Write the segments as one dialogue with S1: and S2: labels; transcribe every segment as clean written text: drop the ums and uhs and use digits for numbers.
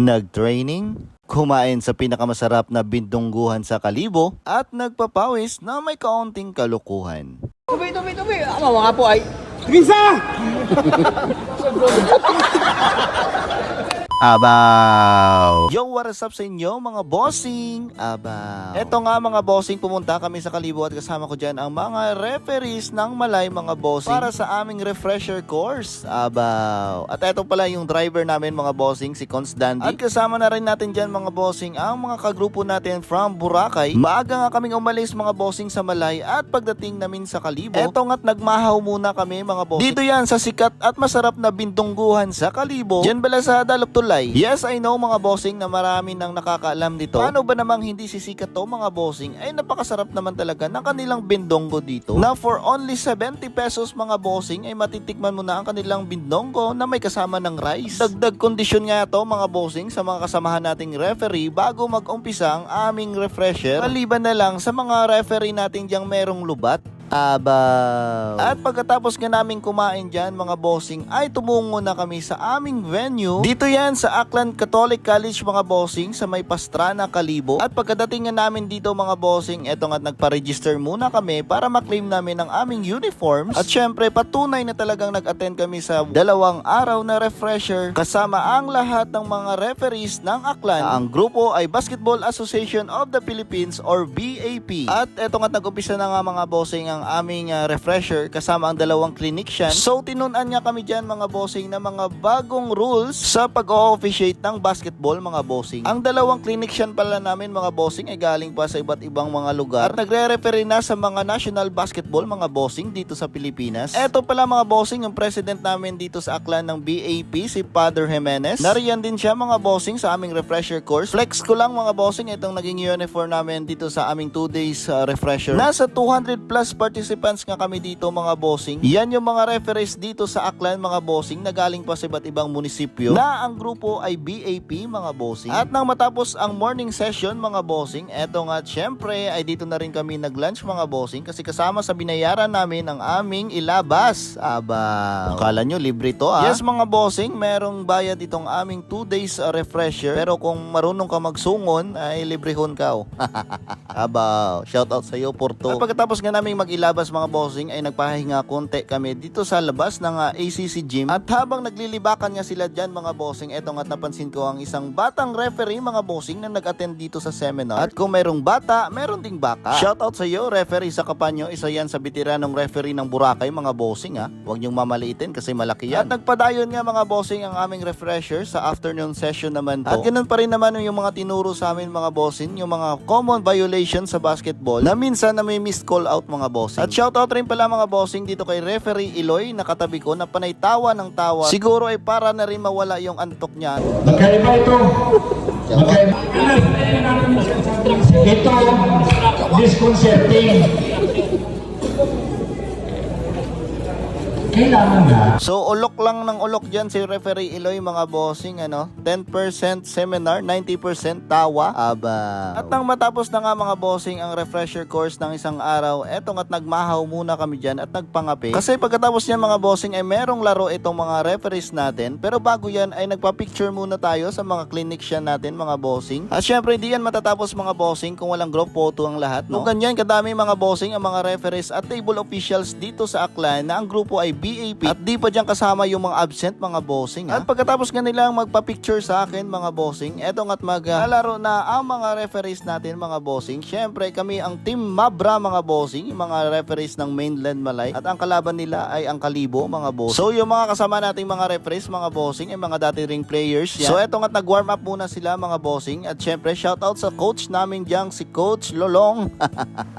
S1: Nag-training, kumain sa pinakamasarap na bindungguhan sa Kalibo, at nagpapawis na may kaunting kalukuhan.
S2: Tubi! Ang mga po ay...
S1: Abaw! Yo, what is up sa inyo mga bossing? Abaw! Eto nga mga bossing, pumunta kami sa Kalibo at kasama ko dyan ang mga referees ng Malay mga bossing para sa aming refresher course. Abaw! At eto pala yung driver namin mga bossing, si Cons Dandy. At kasama na rin natin dyan mga bossing ang mga kagrupo natin from Boracay. Maaga nga kaming umalis mga bossing sa Malay at pagdating namin sa Kalibo, eto nga't nagmahaw muna kami mga bossing. Dito yan sa sikat at masarap na bindungguhan sa Kalibo. Dyan bala sa Daluptulay. Yes, I know mga bossing na marami nang nakakaalam dito. Paano ba namang hindi sisikat to mga bossing? Ay napakasarap naman talaga ng kanilang bindonggo dito. Na for only 70 pesos mga bossing ay matitikman mo na ang kanilang bindonggo na may kasama ng rice. Dagdag kondisyon nga to mga bossing sa mga kasamahan nating referee bago mag-umpisa ang aming refresher. Maliban na lang sa mga referee nating diyang merong lubat. Abaw! At pagkatapos nga namin kumain dyan mga bossing ay tumungo na kami sa aming venue. Dito yan sa Aklan Catholic College mga bossing sa may Pastrana, Kalibo. At pagkadating nga namin dito mga bossing, eto nga't nagpa-register muna kami para maklaim namin ang aming uniforms. At syempre patunay na talagang nag-attend kami sa 2 araw na refresher kasama ang lahat ng mga referees ng Aklan. Ang grupo ay Basketball Association of the Philippines or BAP. At eto nga't nag-umpisa na nga mga bossing ang aming refresher kasama ang 2 clinician. So tinunan niya kami dyan mga bossing na mga bagong rules sa pag-o-officiate ng basketball mga bossing. Ang 2 clinician pala namin mga bossing ay galing pa sa iba't ibang mga lugar at nagre-referee na sa mga national basketball mga bossing dito sa Pilipinas. Eto pala mga bossing yung president namin dito sa Aklan ng BAP, si Father Jimenez. Nariyan din siya mga bossing sa aming refresher course. Flex ko lang mga bossing itong naging uniform namin dito sa aming 2 days refresher. Nasa 200 plus participants nga kami dito mga bossing. Yan yung mga referees dito sa Aklan mga bossing na galing pa sa iba't ibang munisipyo na ang grupo ay BAP mga bossing. At nang matapos ang morning session mga bossing, eto nga syempre ay dito na rin kami nag-lunch mga bossing kasi kasama sa binayaran namin ang aming ilabas. Aba, akala nyo libre to ah? Yes mga bossing, merong bayad itong aming 2 days refresher pero kung marunong ka magsungon ay librehon ka oh. Aba, shout out sa iyo Porto. At pagkatapos nga namin mag-ilabas mga bossing ay nagpahinga konti kami dito sa labas ng ACC gym. At habang naglilibakan nga sila dyan mga bossing, eto nga't napansin ko ang isang batang referee mga bossing na nag-attend dito sa seminar. At kung merong bata, meron ding baka. Shoutout sa iyo referee sa Kapanyo, isa yan sa veteranong referee ng Boracay mga bossing ha. Huwag niyong mamaliitin kasi malaki yan. At nagpadayon nga mga bossing ang aming refresher sa afternoon session naman po. At ganun pa rin naman yung mga tinuro sa amin mga bossing, yung mga common violations sa basketball na minsan na may missed call out mga bossing. At shoutout rin pala mga bossing dito kay referee Iloy na katabi ko na panay tawa ng tawa. Siguro ay para na rin mawala yung antok niya.
S3: Magkaiba ito. Magkaiba. Ito, disconcerting. Kailangan na.
S1: So ulok lang ng ulok dyan si referee Iloy mga bossing 10% seminar, 90% tawa. Aba. At nang matapos na nga mga bossing ang refresher course ng isang araw, eto nga't nagmahaw muna kami dyan at nagpangape. Kasi pagkatapos niyan mga bossing ay merong laro itong mga referees natin. Pero bago yan ay nagpa-picture muna tayo sa mga clinician natin mga bossing. At syempre hindi yan matatapos mga bossing kung walang group photo ang lahat. No? Kung ganyan kadami mga bossing ang mga referees at table officials dito sa Aklan na ang grupo ay BAP at di pa dyan kasama yung mga absent mga bossing ha? At pagkatapos nga nilang magpa-picture sa akin mga bossing, eto nga't maglalaro na ang mga referees natin mga bossing. Syempre kami ang team Mabra mga bossing, yung mga referees ng mainland Malay at ang kalaban nila ay ang Kalibo mga bossing. So yung mga kasama nating mga referees mga bossing ay mga dati ring players yan. So eto nga't nag-warm up muna sila mga bossing at syempre shoutout sa coach namin diyang si Coach Lolong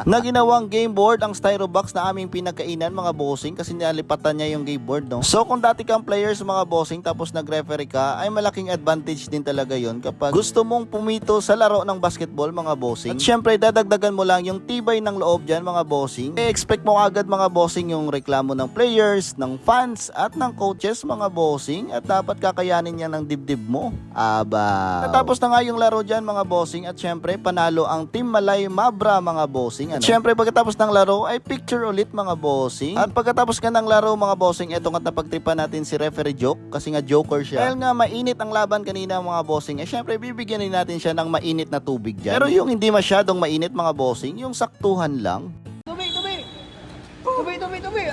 S1: na ginawang game board ang styro box na aming pinagkainan mga bossing kasi nalipatan niya yung game board no. So kung dati kang players mga bossing tapos nag-referee ka ay malaking advantage din talaga yon kapag gusto mong pumito sa laro ng basketball mga bossing. At syempre dadagdagan mo lang yung tibay ng loob dyan mga bossing. I-expect mo agad mga bossing yung reklamo ng players, ng fans at ng coaches mga bossing at dapat kakayanin niya ng dibdib mo. Aba. Tapos na nga yung laro dyan mga bossing at syempre panalo ang Team Malay Mabra mga bossing. At syempre pagkatapos ng laro ay picture ulit mga bossing. At pagkatapos ka ng laro mga bossing, eto nga't napagtripan natin si Referee Joke kasi nga joker siya. Dahil nga mainit ang laban kanina mga bossing, syempre bibigyan din natin siya ng mainit na tubig dyan. Pero yung hindi masyadong mainit mga bossing, yung saktuhan lang.
S2: Tubi!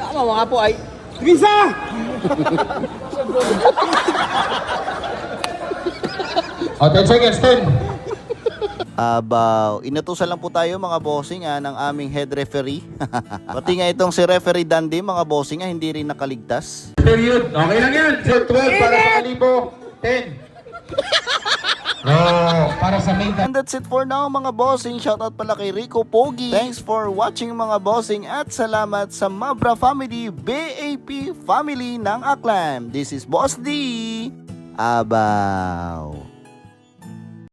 S2: Mga po ay...
S3: O, 10 seconds, 10.
S1: Abaw, inutusan lang po tayo mga bossing ng aming head referee. Pati nga itong si Referee Dandy mga bossing hindi rin nakaligtas.
S3: Period. Okay lang yan. Set 12 para sa Kalibo. 10. No, para sa main.
S1: And that's it for now mga bossing. Shoutout pala kay Rico Pogi. Thanks for watching mga bossing at salamat sa Mabra Family, BAP Family ng Aklan. This is Boss D. Abaw.